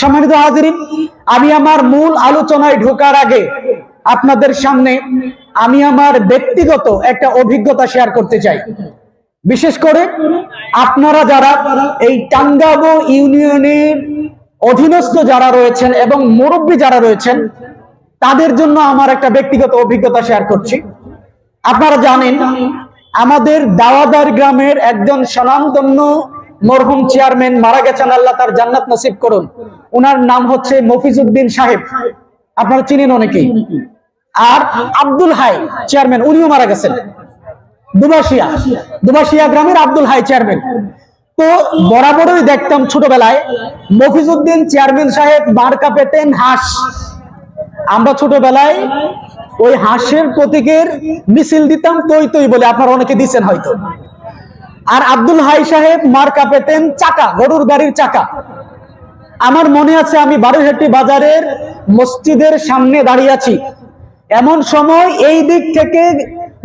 সম্মানিত হাজিরিন, আমি আমার মূল আলোচনায় ঢোকার আগে আপনাদের সামনে আমি আমার ব্যক্তিগত একটা অভিজ্ঞতা শেয়ার করতে চাই। বিশেষ করে আপনারা যারা এই টাঙ্গাবো ইউনিয়নের অধীনস্থ যারা রয়েছেন এবং মুরব্বী যারা রয়েছেন, তাদের জন্য আমার একটা ব্যক্তিগত অভিজ্ঞতা শেয়ার করছি। আপনারা জানেন, আমাদের দাওয়াদার গ্রামের একজন স্বনামধন্য মরহুম চেয়ারম্যান মারা গেছেন, আল্লাহ তার জান্নাত নসিব করুন। ওনার নাম হচ্ছে মফিজউদ্দিন সাহেব, আপনারা চিনেন অনেকেই। আর আব্দুল হাই চেয়ারম্যান, উনিও মারা গেছেন। দুবাসিয়া গ্রামের আব্দুল হাই চেয়ারম্যান। তো বরাবরই দেখতাম ছোটবেলায় মফিজউদ্দিন চেয়ারম্যান সাহেব মার্কা পেতেন হাঁস। আমরা ছোটবেলায় ওই হাঁসের প্রতীকের মিছিল দিতাম তৈ তৈ বলে, আপনারা অনেকে দিচ্ছেন হয়তো। আর আব্দুল হাই সাহেব মার্কা পেতেন চাকা, গরুর গাড়ির চাকা। আমার মনে আছে আমি বারুইহাটি বাজারের মসজিদের সামনে দাঁড়িয়ে আছি, এমন সময় এই দিক থেকে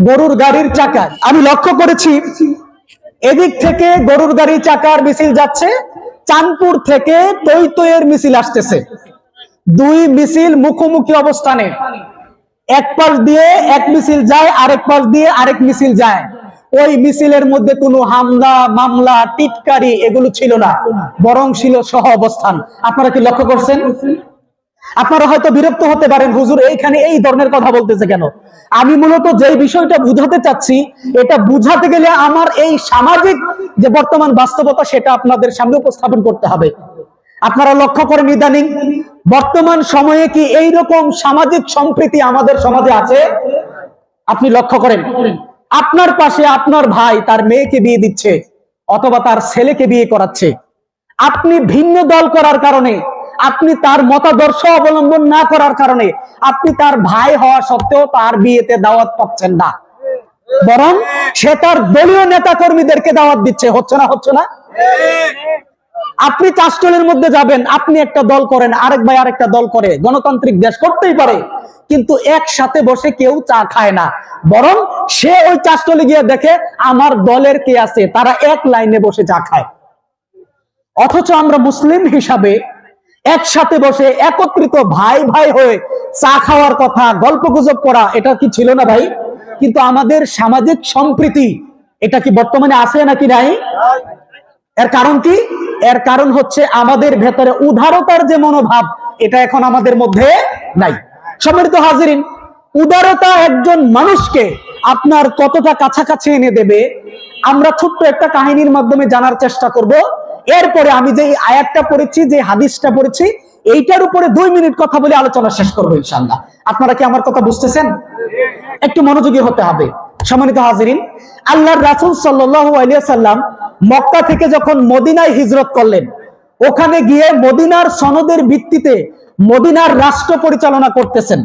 গরুর গাড়ির চাকা আমি লক্ষ্য করেছি, এদিক থেকে গরুর গাড়ির চাকার মিছিল যাচ্ছে, চাঁদপুর থেকে তৈ তৈয়ের মিছিল আসতেছে। দুই মিছিল মুখোমুখি অবস্থানে, এক পাশ দিয়ে এক মিছিল যায়, আরেক পাশ দিয়ে আরেক মিছিল যায়। ওই মিছিলের মধ্যে কোনো হামলা মামলা টিটকারি এগুলো ছিল না, বরং ছিল সহ অবস্থান। আপনারা কি লক্ষ্য করছেন? আপনারা হয়তো বিরক্ত হতে পারেন, হুজুর এইখানে এই ধরনের কথা বলতেছে কেন? আমি মূলত যে বিষয়টা বুঝাতে চাচ্ছি, এটা বুঝাতে গেলে আমার এই সামাজিক যে বর্তমান বাস্তবতা সেটা আপনাদের সামনে উপস্থাপন করতে হবে। আপনারা লক্ষ্য করেন ইদানিং বর্তমান সময়ে কি এইরকম সামাজিক সম্প্রীতি আমাদের সমাজে আছে? আপনি লক্ষ্য করেন, আপনার পাশে আপনার ভাই তার মেয়েকে বিয়ে দিচ্ছে অথবা তার ছেলেকে বিয়ে করাচ্ছে। আপনি ভিন্ন দল করার কারণে, আপনি তার মতাদর্শ অবলম্বন না করার কারণে আপনি তার ভাই হওয়া সত্ত্বেও তার বিয়েতে দাওয়াত পাচ্ছেন না, বরং সে তার দলীয় নেতা কর্মীদেরকে দাওয়াত দিচ্ছে। হচ্ছে না? হচ্ছে না? আপনি চাষটলের মধ্যে যাবেন, আপনি একটা দল করেন, আরেক ভাই আরেকটা দল করে, গণতান্ত্রিক দেশ করতেই পারে, কিন্তু একসাথে বসে কেউ চা খায় না, বরং সে ওই চাষটলে গিয়ে দেখে আমার দলের কে আছে, তারা এক লাইনে বসে চা খায়। অথচ আমরা মুসলিম হিসাবে একসাথে বসে একত্রিত ভাই ভাই হয়ে চা খাওয়ার কথা, গল্প গুজব করা, এটা কি ছিল না ভাই? কিন্তু আমাদের সামাজিক সম্প্রীতি এটা কি বর্তমানে আছে নাকি নাই? এর কারণ কি? এর কারণ হচ্ছে আমাদের ভেতরে উদারতার যে মনোভাব, এটা এখন আমাদের মধ্যে নাই। সম্মানিত হাজিরিন, উদারতা একজন মানুষকে আপনার কতটা কাছাকাছি এনে দেবে আমরা ছোট্ট একটা কাহিনীর মাধ্যমে জানার চেষ্টা করব। এরপরে আমি যে আয়াতটা পড়েছি, যে হাদিসটা পড়েছি, এইটার উপরে 2 মিনিট কথা বলে আলোচনা শেষ করবো ইনশাআল্লাহ। আপনারা কি আমার কথা বুঝতেছেন? একটু মনোযোগী হতে হবে। সম্মানিত হাজিরিন, আল্লাহর রাসূল সাল্লাল্লাহু আলাইহি ওয়াসাল্লাম মক্কা থেকে যখন মদিনায় হিজরত করলেন, ওখানে গিয়ে মদিনার সনদের ভিত্তিতে মদিনার রাষ্ট্র পরিচালনা করতেছেন।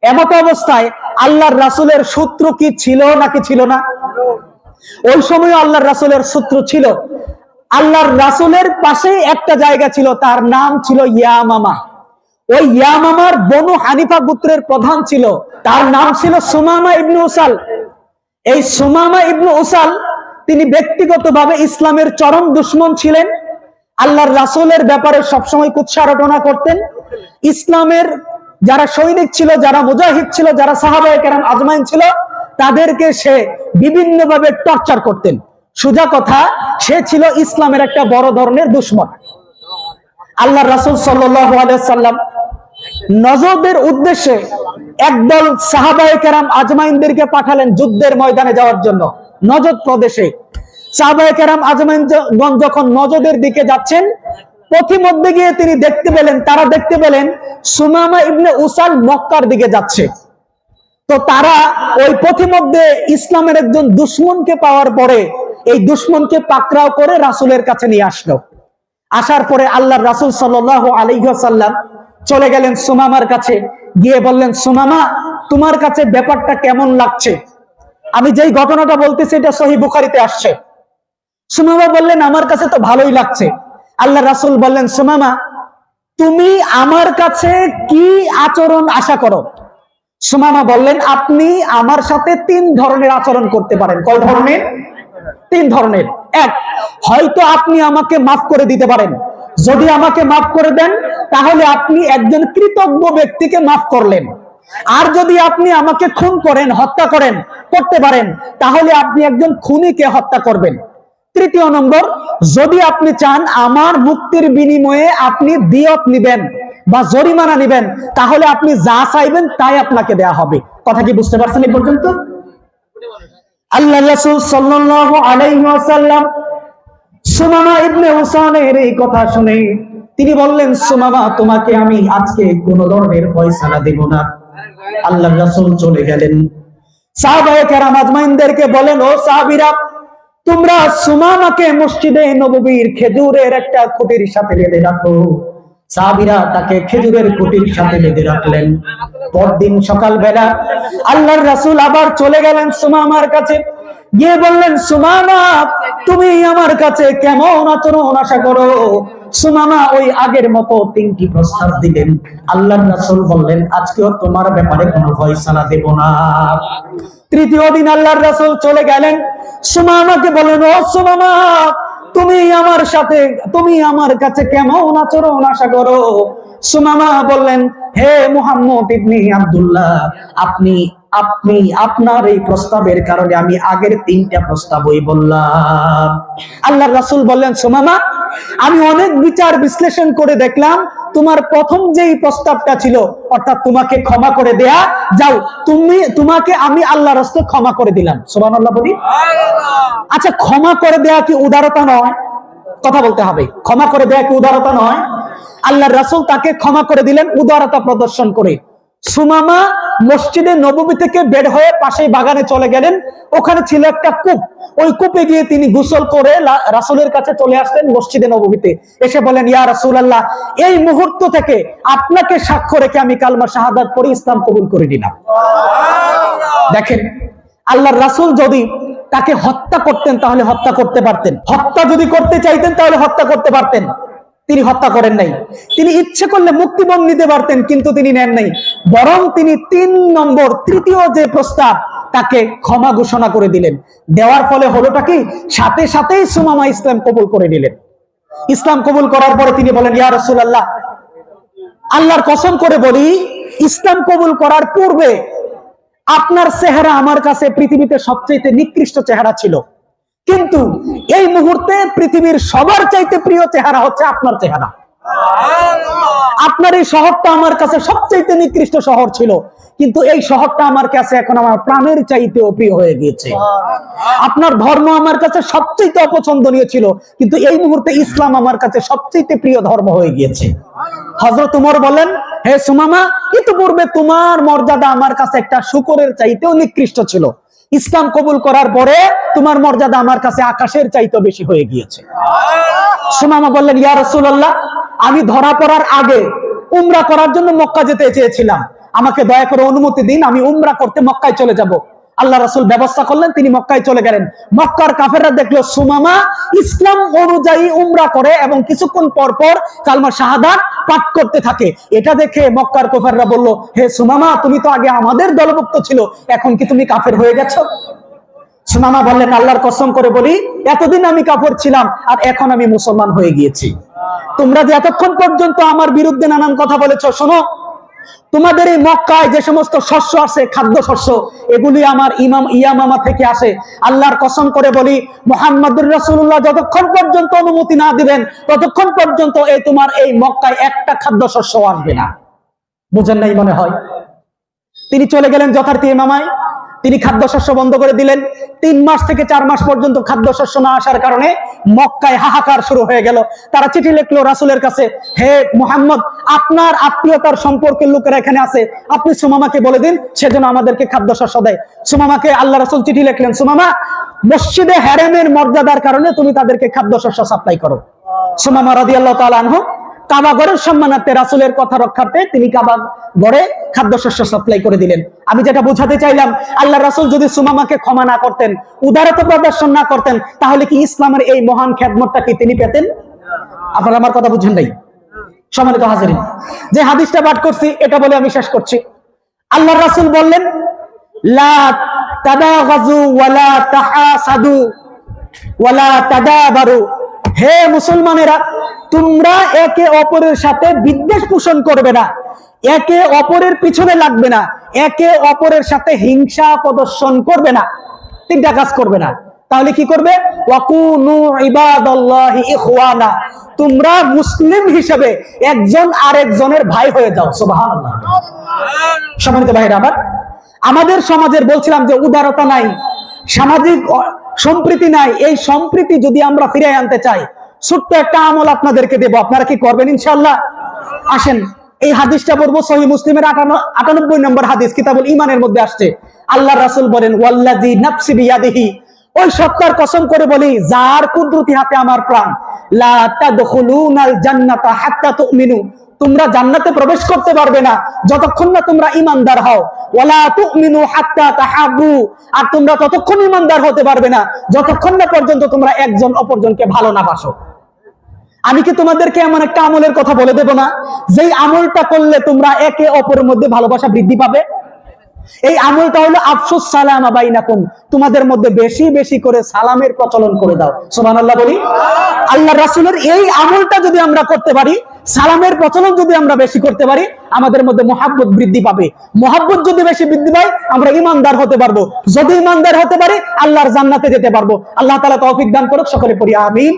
এমত অবস্থায় আল্লাহর রাসূলের শত্রু কি ছিল নাকি ছিল না? ওই সময় আল্লাহর রাসূলের শত্রু ছিল। আল্লাহর রাসূলের পাশে একটা জায়গা ছিল, তার নাম ছিল ইয়ামামা। ওই ইয়ামামার বনু হানিফা গোত্রের প্রধান ছিল, তার নাম ছিল সুমামা ইবনে উসাল। এই সুমামা ইবনে উসাল তিনি ব্যক্তিগতভাবে ইসলামের চরম দুশমন ছিলেন। আল্লাহর রাসূলের ব্যাপারে সবসময় কুৎসারটনা করতেন। ইসলামের যারা সৈনিক ছিল, যারা মুজাহিদ ছিল, যারা সাহাবায়ে কেরাম আজমাইন ছিল, তাদেরকে সে বিভিন্নভাবে টর্চার করতেন। সোজা কথা, সে ছিল ইসলামের একটা বড় ধরনের দুশমন। আল্লাহর রাসূল সাল্লাল্লাহু আলাইহি ওয়াসাল্লাম নজদের উদ্দেশ্যে একদল সাহাবায়ে কেরাম আজমাইনদেরকে পাঠালেন যুদ্ধের ময়দানে যাওয়ার জন্য। নজদ প্রদেশে সাহাবায়ে কেরাম আজমাইনগণ যখন নজদের দিকে যাচ্ছেন, পথিমধ্যে গিয়ে তিনি তারা দেখতে পেলেন সুমামা ইবনে উসাল মক্কার দিকে যাচ্ছে। তো তারা ওই পথিমধ্যে ইসলামের একজন দুশমনকে পাওয়ার পরে এই দুশমনকে পাকড়াও করে রাসূলের কাছে নিয়ে আসলো। আসার পরে আল্লাহর রাসূল সাল্লাল্লাহু আলাইহি ওয়াসাল্লাম চলে গেলেন সুমামার কাছে, গিয়ে বললেন, সুমামা, তোমার কাছে ব্যাপারটা কেমন লাগছে? আমি যেই ঘটনাটা বলতেছি এটা সহিহ বুখারীতে আসছে। সুমামা বললেন, আমার কাছে তো ভালোই লাগছে। আল্লাহর রাসূল বললেন, সুমামা, তুমি আমার কাছে কি আচরণ আশা করো? সুমামা বললেন, আপনি আমার সাথে 3 ধরনের আচরণ করতে পারেন। কয় ধরনের? 3 ধরনের। এক, হয়তো আপনি আমাকে মাফ করে দিতে পারেন, যদি আমাকে মাফ করে দেন তাহলে আপনি একজন কৃতজ্ঞ ব্যক্তিকে মাফ করলেন, আর যদি আপনি আমাকে খুন করেন, হত্যা করতে পারেন, তাহলে আপনি একজন খুনিকে হত্যা করবেন। তৃতীয় নম্বর, যদি আপনি চান আমার মুক্তির বিনিময়ে আপনি দিয়ত নিবেন বা জরিমানা নিবেন, তাহলে আপনি যা চাইবেন তাই আপনাকে দেয়া হবে। কথা কি বুঝতে পারছেন এই পর্যন্ত? আল্লাহ রাসূল সাল্লাল্লাহু আলাইহি ওয়াসাল্লাম সুমামা ইবনে উসানের এই কথা শুনে তিনি বললেন, সুমামা, তোমাকে আমি আজকে কোন ধরনের ফয়সালা দেব না। আল্লাহ রাসূল চলে গেলেন। সাহাবায়ে কেরাম আজমাইনদেরকে বলেন, ও সাহাবীরা, তোমরা সুমামাকে মসজিদে নববীর খেজুরের একটা খুঁটির সাথে বেঁধে রাখো। সাহাবীরা তাকে খেজুরের খুঁটির সাথে বেঁধে রাখলেন। পরদিন সকালবেলা আল্লাহর রাসূল আবার চলে গেলেন সুমামার কাছে, গিয়ে বললেন, সুমামা, তুমি আমার কাছে কেমন আচরণ আশা করো? সুমামা ওই আগের মতো 3টি প্রস্তাব দিলেন। আল্লাহর রাসূল বললেন, আজকেও তোমার ব্যাপারে কোনো ফয়সালা দেব না। তৃতীয় দিন আল্লাহর রাসূল চলে গেলেন, সুমামাকে বলেন, ও সুমামা, তুমি আমার কাছে কেমন আচরণ আশা করো? সুমামা বললেন, হে মুহাম্মদ ইবনে আব্দুল্লাহ, আপনি আপনার এই প্রস্তাবের কারণে আমি আগের 3টা প্রস্তাবই বললাম। আল্লাহর রাসূল বললেন, সুমামা, আমি অনেক বিচার বিশ্লেষণ করে দেখলাম তোমার প্রথম যেই প্রস্তাবটা ছিল, অর্থাৎ তোমাকে ক্ষমা করে দেয়া, যাও তোমাকে আমি আল্লাহর রাস্তে ক্ষমা করে দিলাম। সুবহানাল্লাহ বলি। আচ্ছা, ক্ষমা করে দেয়া কি উদারতা নয়? কথা বলতে হবে। ক্ষমা করে দেয়া কি উদারতা নয়? আল্লাহর রাসূল তাকে ক্ষমা করে দিলেন উদারতা প্রদর্শন করে। সুমামা মসজিদে নববী থেকে বের হয়ে পাশেই বাগানে চলে গেলেন। ওখানে ছিল একটা কূপ। ওই কূপে গিয়ে তিনি গোসল করে রাসূলের কাছে চলে আসলেন মসজিদে নববীতে। এসে বলেন, ইয়া রাসূলুল্লাহ, এই মুহূর্ত থেকে আপনাকে সাক্ষ্য রেখে আমি কালমা শাহাদাত পড়ে ইসলাম কবুল করে নিলাম। দেখেন, আল্লাহর রাসূল যদি তাকে হত্যা করতেন তাহলে হত্যা করতে পারতেন, হত্যা যদি করতে চাইতেন তাহলে হত্যা করতে পারতেন। তিনি হত্যা করেন নাই। তিনি ইচ্ছে করলে মুক্তিপণ নিতে পারতেন, কিন্তু তিনি নেন নাই। বরং তিনি 3 নম্বর, তৃতীয় যে প্রস্তাব, তাকে ক্ষমা ঘোষণা করে দিলেন। দেওয়ার ফলে হলোটা কি, সাথে সাথেই সুমামা ইসলাম কবুল করে নিলেন। ইসলাম কবুল করার পরে তিনি বলেন, ইয়া রাসূলুল্লাহ, আল্লাহর কসম করে বলি, ইসলাম কবুল করার পূর্বে আপনার চেহারা আমার কাছে পৃথিবীতে সবচেয়ে নিকৃষ্ট চেহারা ছিল, কিন্তু এই মুহূর্তে পৃথিবীর সবার চাইতে প্রিয় চেহারা হচ্ছে আপনার চেহারা। আপনার এই শহরটা আমার কাছে সবচেয়ে নিকৃষ্ট শহর ছিল, কিন্তু এই শহরটা আমার কাছে এখন আমার প্রাণের চাইতেও প্রিয় হয়ে গিয়েছে। আপনার ধর্ম আমার কাছে সবচেয়ে অপছন্দনীয় ছিল, কিন্তু এই মুহূর্তে ইসলাম আমার কাছে সবচেয়ে প্রিয় ধর্ম হয়ে গিয়েছে। হযরত ওমর বলেন, হে সুমামা, ইতিপূর্বে তোমার মর্যাদা আমার কাছে একটা শূকরের চাইতেও নিকৃষ্ট ছিল, ইসলাম কবুল করার পরে তোমার মর্যাদা আমার কাছে আকাশের চাইতেও বেশি হয়ে গিয়েছে। সুমামা বললেন, ইয়া রাসূলুল্লাহ, আমি ধরা পড়ার আগে উমরা করার জন্য মক্কা যেতে চেয়েছিলাম, আমাকে দয়া করে অনুমতি দিন, আমি উমরা করতে মক্কায় চলে যাব। আল্লাহ রাসূল ব্যবস্থা করলেন, তিনি মক্কায় চলে গেলেন। মক্কার কাফেররা দেখলো সুমামা ইসলাম অনুযায়ী উমরা করে এবং কিছুক্ষণ পর পর কালমা শাহাদাত পাঠ করতে থাকে। এটা দেখে মক্কার কাফেররা বলল, হে সুমামা, তুমি তো আগে আমাদের দলভুক্ত ছিল, এখন কি তুমি কাফের হয়ে গেছো? সুমামা বললেন, আল্লাহর কসম করে বলি, এতদিন আমি কাফের ছিলাম আর এখন আমি মুসলমান হয়ে গিয়েছি। তোমরা যে এতক্ষণ পর্যন্ত আমার বিরুদ্ধে নানান কথা বলেছো, শোনো, তোমাদের এই মক্কায় যে সমস্ত শস্য আছে, খাদ্য শস্য, এগুলি আমার ইয়ামামা থেকে আসে। আল্লাহর কসম করে বলি, মুহাম্মদুর রাসূলুল্লাহ যতক্ষণ পর্যন্ত অনুমতি না দিবেন ততক্ষণ পর্যন্ত তোমার এই মক্কায় একটা খাদ্য শস্য আসবে না। বুঝেন নাই মনে হয়? তিনি চলে গেলেন যথার্থ ইয়ামামায়। তিনি খাদ্যশস্য বন্ধ করে দিলেন। 3 মাস থেকে 4 মাস পর্যন্ত খাদ্যশস্য না আসার কারণে মক্কায় হাহাকার শুরু হয়ে গেল। তারা চিঠি লিখলো রাসূলের কাছে, হে মুহাম্মদ, আপনার আত্মীয়তার সম্পর্কের লোকেরা এখানে আছে, আপনি সুমামাকে বলে দিন সেজন্য আমাদেরকে খাদ্যশস্য দেয়। সুমামাকে আল্লাহ রাসূল চিঠি লিখলেন, সুমামা, মসজিদে হারামের মর্যাদার কারণে তুমি তাদেরকে খাদ্যশস্য সাপ্লাই করো। সুমামা রাদিয়াল্লাহু তাআলা আনহু কাবা ঘরের সম্মানার্থে, রাসূলের কথা রক্ষার্থে তিনি কাবা ঘরে খাদ্যশস্য সাপ্লাই করে দিলেন। আমি যেটা বোঝাতে চাইলাম, আল্লাহ রাসূল যদি সুমামাকে ক্ষমা না করতেন, উদারতা প্রদর্শন না করতেন, তাহলে কি ইসলামের এই মহান খেদমতটা কি তিনি পেতেন? আপনারা আমার কথা বুঝছেন নাই? সম্মানিত হাজিরিন, যে হাদিসটা পাঠ করছি এটা বলে আমি শেষ করছি। আল্লাহর রাসূল বললেন, লা তাদাগাজু ওয়ালা তাহাসাদু ওয়ালা তাদাবারু। হে মুসলমানেরা, তোমরা একে অপরের সাথে বিদ্বেষ পোষণ করবে না, একে অপরের পিছনে লাগবে না, একে অপরের সাথে হিংসা প্রদর্শন করবে না, তিনটা কাজ করবে না। তাহলে কি করবে? ওয়াকুনু ইবাদাল্লাহি ইখওয়ানা, তোমরা মুসলিম হিসেবে একজন আরেকজনের ভাই হয়ে যাও। সুবহানাল্লাহ। সম্মানিত ভাইরা আমার, আমাদের সমাজের বলছিলাম যে উদারতা নাই, সামাজিক সম্প্রীতি নাই। এই সম্প্রীতি যদি আমরা ফিরিয়ে আনতে চাই, ছোট্ট একটা আমল আপনাদেরকে দেব, আপনারা কি করবেন ইনশাআল্লাহ? আসেন এই হাদিসটা পড়বো, সহিহ মুসলিমের 98 নম্বর হাদিস, কিতাবুল ঈমানের মধ্যে আসছে। আল্লাহর রাসূল বলেন, ওয়াল্লাযী নাফসি বিয়াদিহি, ওই সত্তার কসম করে বলি যার কুদরতি হাতে আমার প্রাণ, লা তাদখুলুনাল জান্নাতা হাত্তা তুমিনু, তোমরা জান্নাতে প্রবেশ করতে পারবে না যতক্ষণ না তোমরা ঈমানদার হও। ওয়ালা তুমিনু হাত্তা তাহাব্বু, আর তোমরা ততক্ষণ ঈমানদার হতে পারবে না যতক্ষণ না পর্যন্ত তোমরা একজন অপরজনকে ভালো না বাসো। আমি কি তোমাদেরকে এমন একটা আমলের কথা বলে দেব না, যেই আমলটা করলে তোমরা একে অপরের মধ্যে ভালোবাসা বৃদ্ধি পাবে? এই আমলটা হলো আফসুস সালামা বাইনাকুম, তোমাদের মধ্যে বেশি বেশি করে সালামের প্রচলন করে দাও। সুবহানাল্লাহ বলি। আল্লাহর রাসূলের এই আমলটা যদি আমরা করতে পারি, সালামের প্রচলন যদি আমরা বেশি করতে পারি, আমাদের মধ্যে মহব্বত বৃদ্ধি পাবে। মহব্বত যদি বেশি বৃদ্ধি পায়, আমরা ঈমানদার হতে পারবো। যদি ঈমানদার হতে পারি, আল্লাহর জান্নাতে যেতে পারবো। আল্লাহ তাআলা তৌফিক দান করুক। সকলে পড়ি আমিন।